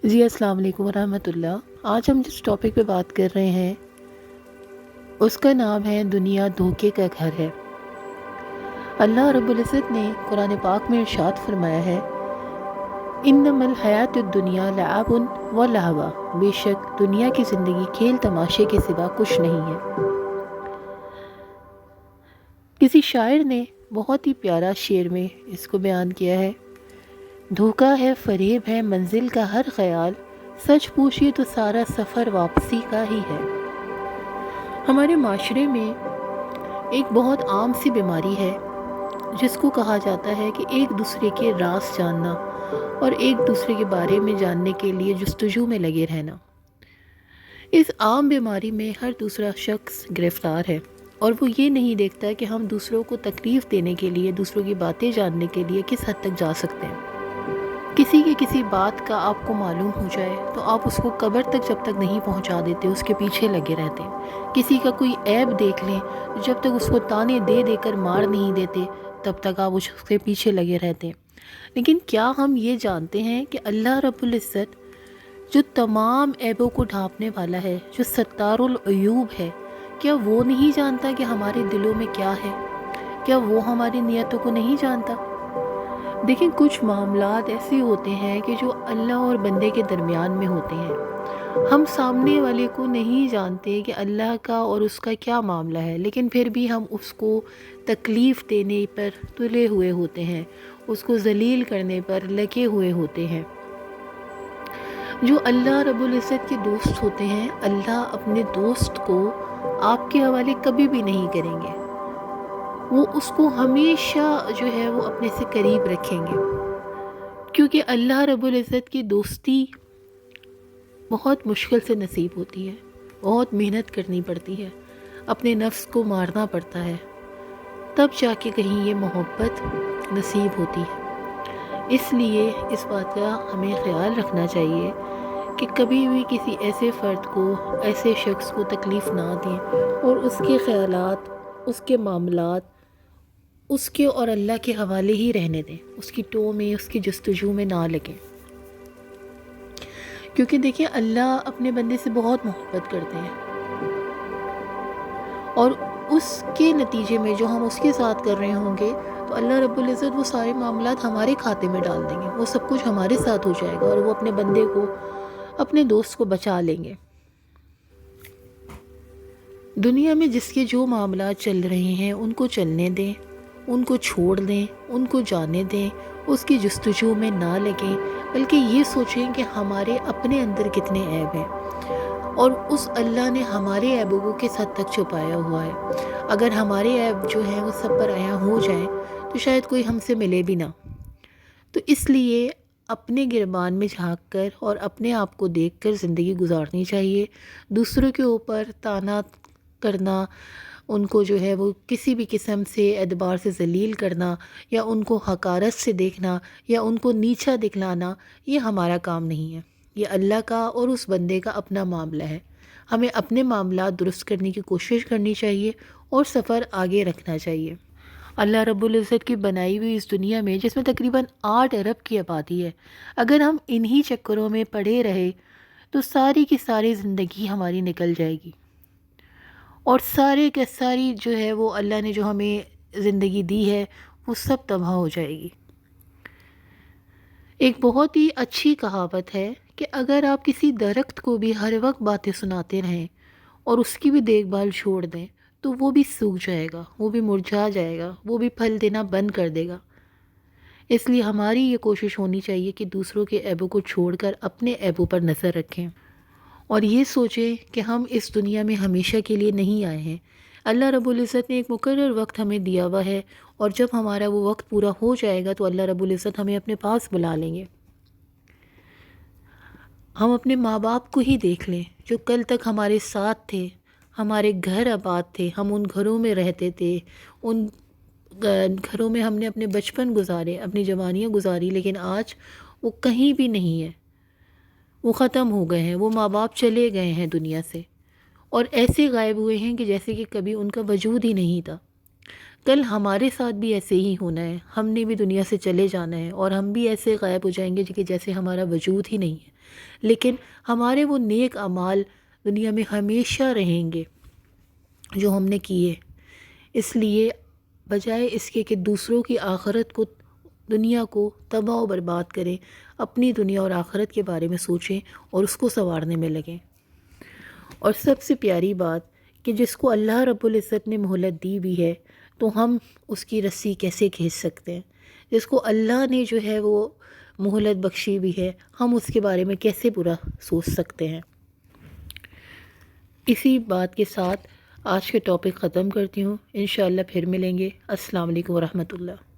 جی السلام علیکم ورحمۃ اللہ۔ آج ہم جس ٹاپک پہ بات کر رہے ہیں اس کا نام ہے دنیا دھوکے کا گھر ہے۔ اللہ رب العزت نے قرآن پاک میں ارشاد فرمایا ہے، انما الحیات الدنیا لعب و لہو، بے شک دنیا کی زندگی کھیل تماشے کے سوا کچھ نہیں ہے۔ کسی شاعر نے بہت ہی پیارا شعر میں اس کو بیان کیا ہے، دھوکا ہے، فریب ہے، منزل کا ہر خیال، سچ پوچھیے تو سارا سفر واپسی کا ہی ہے۔ ہمارے معاشرے میں ایک بہت عام سی بیماری ہے جس کو کہا جاتا ہے کہ ایک دوسرے کے راز جاننا اور ایک دوسرے کے بارے میں جاننے کے لیے جستجو میں لگے رہنا۔ اس عام بیماری میں ہر دوسرا شخص گرفتار ہے اور وہ یہ نہیں دیکھتا کہ ہم دوسروں کو تکلیف دینے کے لیے، دوسروں کی باتیں جاننے کے لیے کس حد تک جا سکتے ہیں۔ کسی کی کسی بات کا آپ کو معلوم ہو جائے تو آپ اس کو قبر تک جب تک نہیں پہنچا دیتے اس کے پیچھے لگے رہتے ہیں۔ کسی کا کوئی عیب دیکھ لیں جب تک اس کو تانے دے دے کر مار نہیں دیتے تب تک آپ اس کے پیچھے لگے رہتے ہیں۔ لیکن کیا ہم یہ جانتے ہیں کہ اللہ رب العزت جو تمام عیبوں کو ڈھانپنے والا ہے، جو ستار العیوب ہے، کیا وہ نہیں جانتا کہ ہمارے دلوں میں کیا ہے؟ کیا وہ ہماری نیتوں کو نہیں جانتا؟ دیکھیں، کچھ معاملات ایسے ہوتے ہیں کہ جو اللہ اور بندے کے درمیان میں ہوتے ہیں۔ ہم سامنے والے کو نہیں جانتے کہ اللہ کا اور اس کا کیا معاملہ ہے، لیکن پھر بھی ہم اس کو تکلیف دینے پر تلے ہوئے ہوتے ہیں، اس کو ذلیل کرنے پر لگے ہوئے ہوتے ہیں۔ جو اللہ رب العزت کے دوست ہوتے ہیں، اللہ اپنے دوست کو آپ کے حوالے کبھی بھی نہیں کریں گے۔ وہ اس کو ہمیشہ جو ہے وہ اپنے سے قریب رکھیں گے، کیونکہ اللہ رب العزت کی دوستی بہت مشکل سے نصیب ہوتی ہے، بہت محنت کرنی پڑتی ہے، اپنے نفس کو مارنا پڑتا ہے، تب جا کے کہیں یہ محبت نصیب ہوتی ہے۔ اس لیے اس بات کا ہمیں خیال رکھنا چاہیے کہ کبھی بھی کسی ایسے فرد کو، ایسے شخص کو تکلیف نہ دیں اور اس کے خیالات، اس کے معاملات اس کے اور اللہ کے حوالے ہی رہنے دیں، اس کی ٹو میں، اس کی جستجو میں نہ لگیں۔ کیونکہ دیکھیں، اللہ اپنے بندے سے بہت محبت کرتے ہیں اور اس کے نتیجے میں جو ہم اس کے ساتھ کر رہے ہوں گے تو اللہ رب العزت وہ سارے معاملات ہمارے کھاتے میں ڈال دیں گے، وہ سب کچھ ہمارے ساتھ ہو جائے گا اور وہ اپنے بندے کو، اپنے دوست کو بچا لیں گے۔ دنیا میں جس کے جو معاملات چل رہے ہیں ان کو چلنے دیں، ان کو چھوڑ دیں، ان کو جانے دیں، اس کی جستجو میں نہ لگیں، بلکہ یہ سوچیں کہ ہمارے اپنے اندر کتنے عیب ہیں اور اس اللہ نے ہمارے عیبوں کو کس حد تک چھپایا ہوا ہے۔ اگر ہمارے عیب جو ہیں وہ سب پر عیاں ہو جائیں تو شاید کوئی ہم سے ملے بھی نہ۔ تو اس لیے اپنے گربان میں جھانک کر اور اپنے آپ کو دیکھ کر زندگی گزارنی چاہیے۔ دوسروں کے اوپر طعنہ کرنا، ان کو جو ہے وہ کسی بھی قسم سے اعتبار سے ذلیل کرنا یا ان کو حقارت سے دیکھنا یا ان کو نیچا دکھلانا، یہ ہمارا کام نہیں ہے، یہ اللہ کا اور اس بندے کا اپنا معاملہ ہے۔ ہمیں اپنے معاملات درست کرنے کی کوشش کرنی چاہیے اور سفر آگے رکھنا چاہیے۔ اللہ رب العزت کی بنائی ہوئی اس دنیا میں، جس میں تقریباً 8 ارب کی آبادی ہے، اگر ہم انہی چکروں میں پڑے رہے تو ساری کی ساری زندگی ہماری نکل جائے گی اور سارے کے ساری جو ہے وہ اللہ نے جو ہمیں زندگی دی ہے وہ سب تباہ ہو جائے گی۔ ایک بہت ہی اچھی کہاوت ہے کہ اگر آپ کسی درخت کو بھی ہر وقت باتیں سناتے رہیں اور اس کی بھی دیکھ بھال چھوڑ دیں تو وہ بھی سوکھ جائے گا، وہ بھی مرجھا جائے گا، وہ بھی پھل دینا بند کر دے گا۔ اس لیے ہماری یہ کوشش ہونی چاہیے کہ دوسروں کے عیبوں کو چھوڑ کر اپنے عیبوں پر نظر رکھیں اور یہ سوچیں کہ ہم اس دنیا میں ہمیشہ کے لیے نہیں آئے ہیں۔ اللہ رب العزت نے ایک مقرر وقت ہمیں دیا ہوا ہے اور جب ہمارا وہ وقت پورا ہو جائے گا تو اللہ رب العزت ہمیں اپنے پاس بلا لیں گے۔ ہم اپنے ماں باپ کو ہی دیکھ لیں جو کل تک ہمارے ساتھ تھے، ہمارے گھر آباد تھے، ہم ان گھروں میں رہتے تھے، ان گھروں میں ہم نے اپنے بچپن گزارے، اپنی جوانیاں گزاری، لیکن آج وہ کہیں بھی نہیں ہے، وہ ختم ہو گئے ہیں، وہ ماں باپ چلے گئے ہیں دنیا سے اور ایسے غائب ہوئے ہیں کہ جیسے کہ کبھی ان کا وجود ہی نہیں تھا۔ کل ہمارے ساتھ بھی ایسے ہی ہونا ہے، ہم نے بھی دنیا سے چلے جانا ہے اور ہم بھی ایسے غائب ہو جائیں گے کہ جیسے ہمارا وجود ہی نہیں ہے، لیکن ہمارے وہ نیک اعمال دنیا میں ہمیشہ رہیں گے جو ہم نے کیے۔ اس لیے بجائے اس کے کہ دوسروں کی آخرت کو، دنیا کو تباہ و برباد کریں، اپنی دنیا اور آخرت کے بارے میں سوچیں اور اس کو سنوارنے میں لگیں۔ اور سب سے پیاری بات کہ جس کو اللہ رب العزت نے مہلت دی بھی ہے تو ہم اس کی رسی کیسے کھینچ سکتے ہیں؟ جس کو اللہ نے جو ہے وہ مہلت بخشی بھی ہے، ہم اس کے بارے میں کیسے برا سوچ سکتے ہیں؟ اسی بات کے ساتھ آج کے ٹاپک ختم کرتی ہوں، انشاءاللہ پھر ملیں گے۔ السلام علیکم ورحمۃ اللہ۔